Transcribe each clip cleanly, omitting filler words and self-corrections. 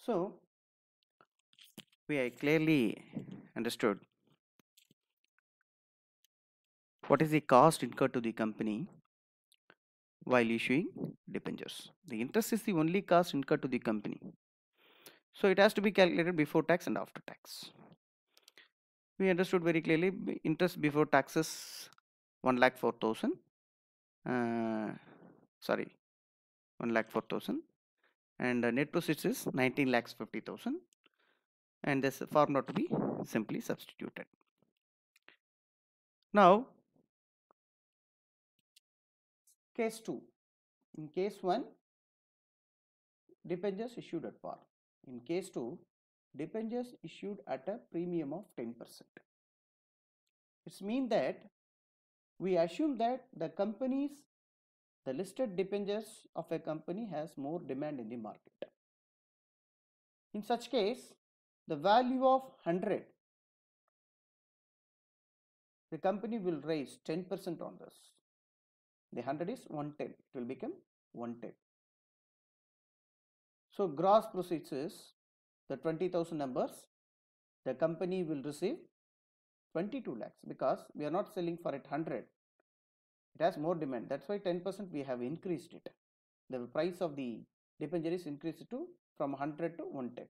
So we clearly understood what is the cost incurred to the company while issuing debentures. The interest is the only cost incurred to the company. So it has to be calculated before tax and after tax. We understood very clearly interest before taxes 1,04,000. Sorry, 1,04,000, and net proceeds is 19,50,000, and this formula to be simply substituted. Now, case 2. In case 1, debentures issued at par. In case 2, debentures issued at a premium of 10%. It means that we assume that the listed debentures of a company has more demand in the market. In such case, the value of 100, the company will raise 10% on this. The 100 is 110, it will become 110. So gross proceeds is the 20,000 numbers. The company will receive 22 lakhs because we are not selling for it 100. It has more demand. That's why 10% we have increased it. The price of the debenture is increased to from 100 to 110.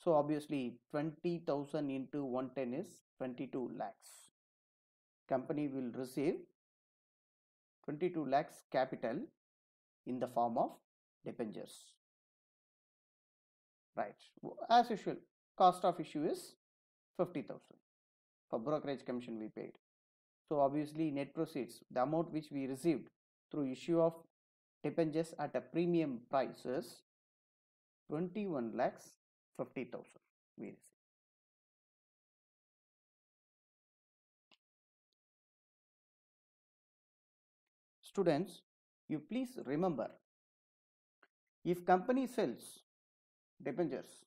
So obviously 20,000 into 110 is 22 lakhs. Company will receive 22 lakhs capital in the form of debentures. Right. As usual, cost of issue is 50,000. For brokerage commission we paid. So obviously net proceeds, the amount which we received through issue of debentures at a premium price is 21,50,000 we received. Students, you please remember, if company sells debentures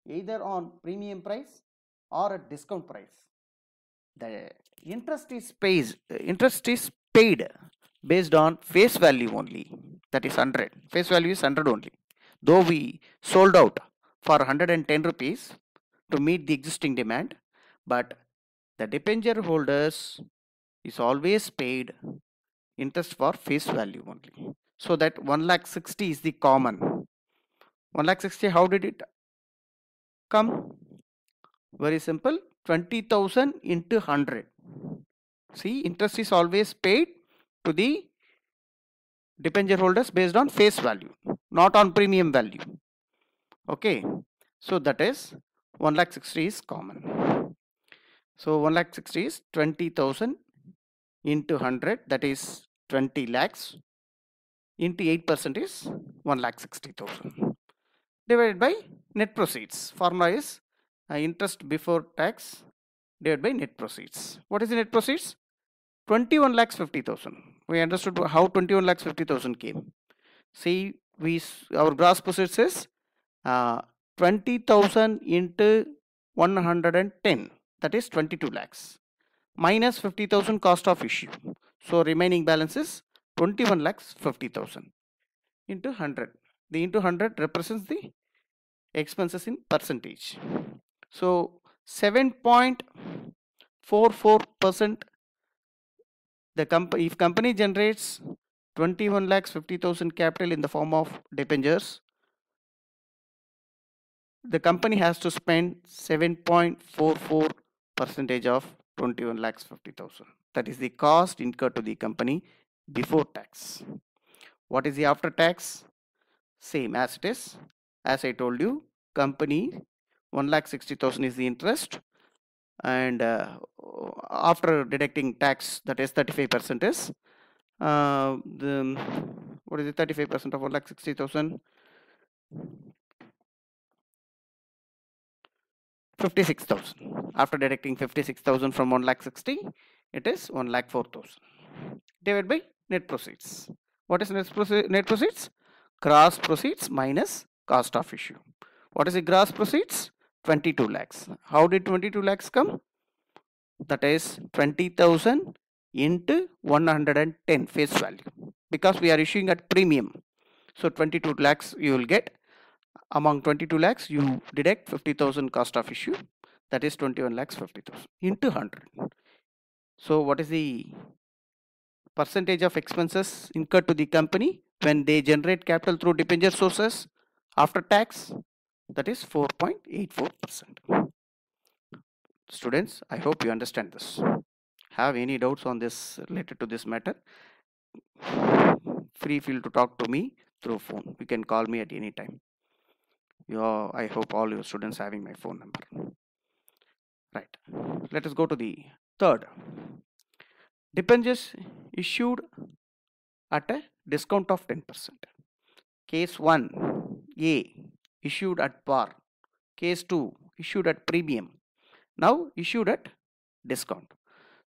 either on premium price or at discount price, the interest is paid based on face value only, that is 100. Face value is 100 only. Though we sold out for 110 rupees to meet the existing demand, but the debenture holders is always paid interest for face value only. So that 1,60,000 is the common. 1,60,000, how did it come? Very simple, 20,000 into 100. See, interest is always paid to the debenture holders based on face value, not on premium value. Okay, so that is 1,60,000 is common. So 1,60,000 is 20,000 into 100, that is 20 lakhs, into 8% is 1,60,000, divided by net proceeds. Formula is interest before tax divided by net proceeds. What is the net proceeds? 21,50,000. We understood how 21,50,000 came. See, our gross proceeds is 20,000 into 110, that is 22 lakhs, minus 50,000 cost of issue. So remaining balance is 21,50,000 into 100. The into 100 represents the expenses in percentage. So 7.44%. If company generates 21,50,000 capital in the form of debentures, the company has to spend 7.44% of 21,50,000. That is the cost incurred to the company before tax. What is the after tax? Same as it is. As I told you, company 1,60,000 is the interest, and after deducting tax, that is 35% is what is the 35% of 1,60,000? 56,000. After deducting 56,000 from 1,60,000, it is 1,04,000 divided by net proceeds. What is net proceeds? Gross proceeds minus cost of issue. What is the gross proceeds? 22 lakhs. How did 22 lakhs come? That is 20,000 into 110 face value, because we are issuing at premium. So 22 lakhs you will get. Among 22 lakhs, you deduct 50,000 cost of issue, that is 21 lakhs 50,000 into 100. So what is the percentage of expenses incurred to the company when they generate capital through debenture sources after tax? That is 4.84%. Students, I hope you understand this. Have any doubts on this related to this matter? Free feel to talk to me through phone. You can call me at any time. I hope all your students having my phone number. Right. Let us go to the third. Debentures issued at a discount of 10%. Case 1, A, issued at par. Case 2, issued at premium. Now issued at discount.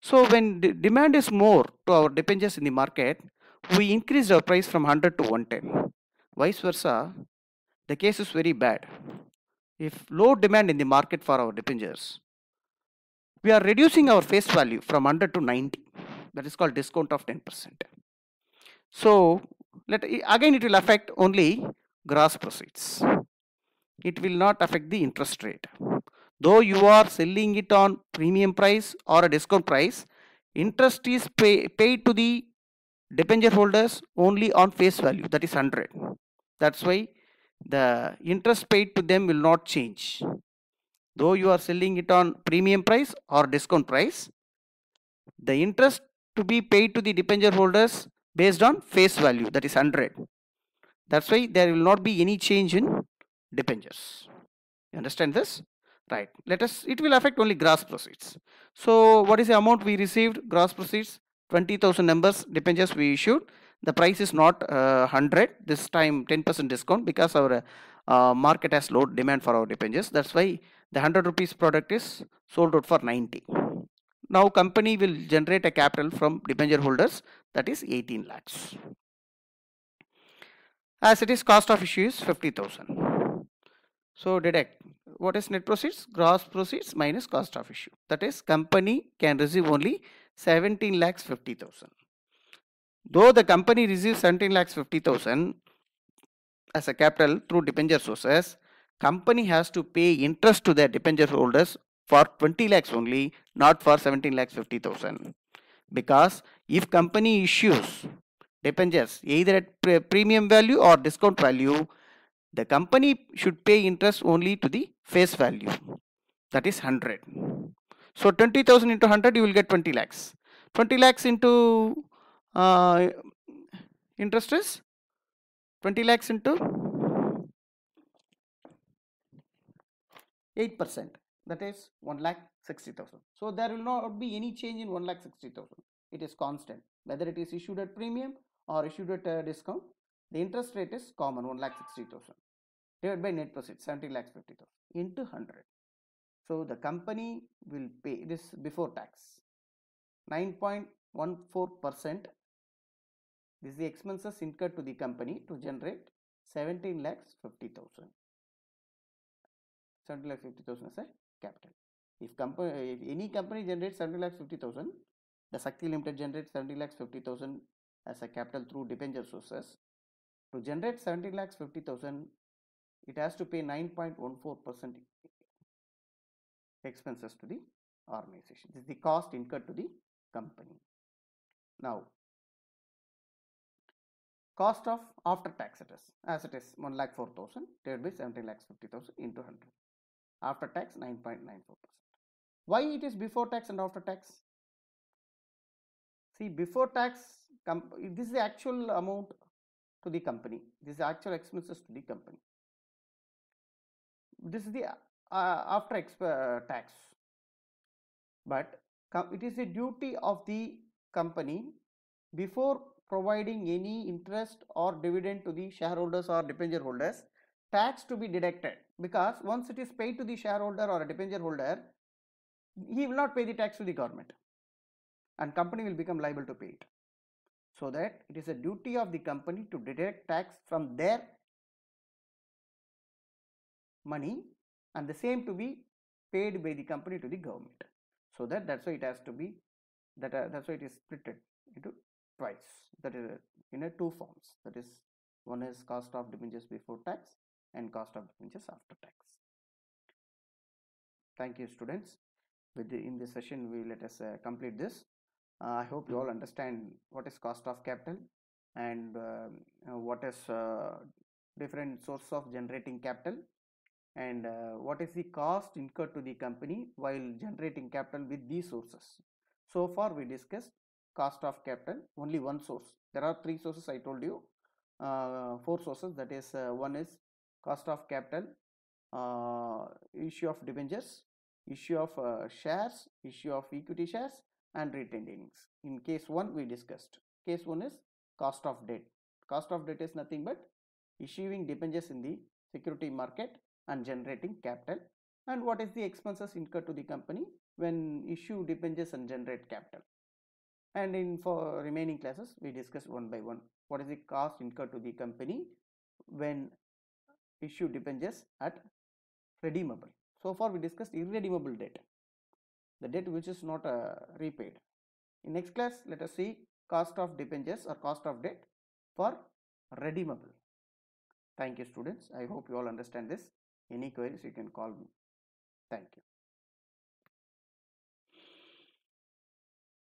So when demand is more to our debentures in the market, we increase our price from 100 to 110. Vice versa, the case is very bad. If low demand in the market for our debentures, we are reducing our face value from 100 to 90. That is called discount of 10%. So again it will affect only gross proceeds. It will not affect the interest rate. Though you are selling it on premium price or a discount price, interest is paid to the debenture holders only on face value, that is 100. That's why the interest paid to them will not change. Though you are selling it on premium price or discount price, the interest to be paid to the debenture holders based on face value, that is 100. That's why there will not be any change in debentures. You understand this? Right. It will affect only gross proceeds. So what is the amount we received? Gross proceeds 20,000 numbers debentures we issued. The price is not 100. This time 10% discount because our market has low demand for our debentures. That's why the 100 rupees product is sold out for 90. Now company will generate a capital from debenture holders, that is 18 lakhs. As it is, cost of issue is 50,000. So deduct. What is net proceeds? Gross proceeds minus cost of issue. That is, company can receive only 17 lakhs 50,000. Though the company receives 17 lakhs 50,000 as a capital through debenture sources, company has to pay interest to their debenture holders for 20 lakhs only, not for 17 lakhs 50,000. Because if company issues debentures either at premium value or discount value, the company should pay interest only to the face value, that is 100. So 20,000 into 100, you will get 20 lakhs. 20 lakhs into interest is 20 lakhs into 8%, that is 1,60,000. So there will not be any change in 1,60,000. It is constant, whether it is issued at premium or issued at discount. The interest rate is common, 1,60,000 divided by net proceeds 70 lakhs 50,000 into 100. So the company will pay this before tax 9.14%. This is the expenses incurred to the company to generate 17 lakhs 50,000. 70 lakhs 50,000 as a capital. If any company generates 70 lakhs 50,000, the Shakti Limited generates 70 lakhs 50,000 as a capital through debenture sources. To generate 70 lakhs 50,000, it has to pay 9.14% expenses to the organization. This is the cost incurred to the company. Now, cost of after tax it is, as it is 1,04,000 divided by 70 lakhs 50,000 into 100. After tax 9.94%. Why it is before tax and after tax? See, before tax, this is the actual amount to the company. This is the actual expenses to the company. This is the after tax. But it is a duty of the company before providing any interest or dividend to the shareholders or debenture holders, tax to be deducted, because once it is paid to the shareholder or a debenture holder, he will not pay the tax to the government and company will become liable to pay it. So that it is a duty of the company to deduct tax from their money and the same to be paid by the company to the government. So that's why it has to be that's why it is split into twice, that is in a two forms. That is, one is cost of debentures before tax and cost of debentures after tax. Thank you, students. In this session, we let us complete this. I hope you all understand what is cost of capital and what is different source of generating capital, and what is the cost incurred to the company while generating capital with these sources. So far we discussed cost of capital, only one source. There are three sources I told you, four sources, that is one is cost of capital, issue of debentures, issue of shares, issue of equity shares, and retained earnings. In case 1 we discussed. Case 1 is cost of debt. Cost of debt is nothing but issuing debentures in the security market and generating capital. And what is the expenses incurred to the company when issue debentures and generate capital. And in for remaining classes we discuss one by one. What is the cost incurred to the company when issue debentures at redeemable. So far we discussed irredeemable debt, the debt which is not repaid. In next class, let us see cost of debentures or cost of debt for redeemable. Thank you, students. I hope you all understand this. Any queries you can call me. Thank you.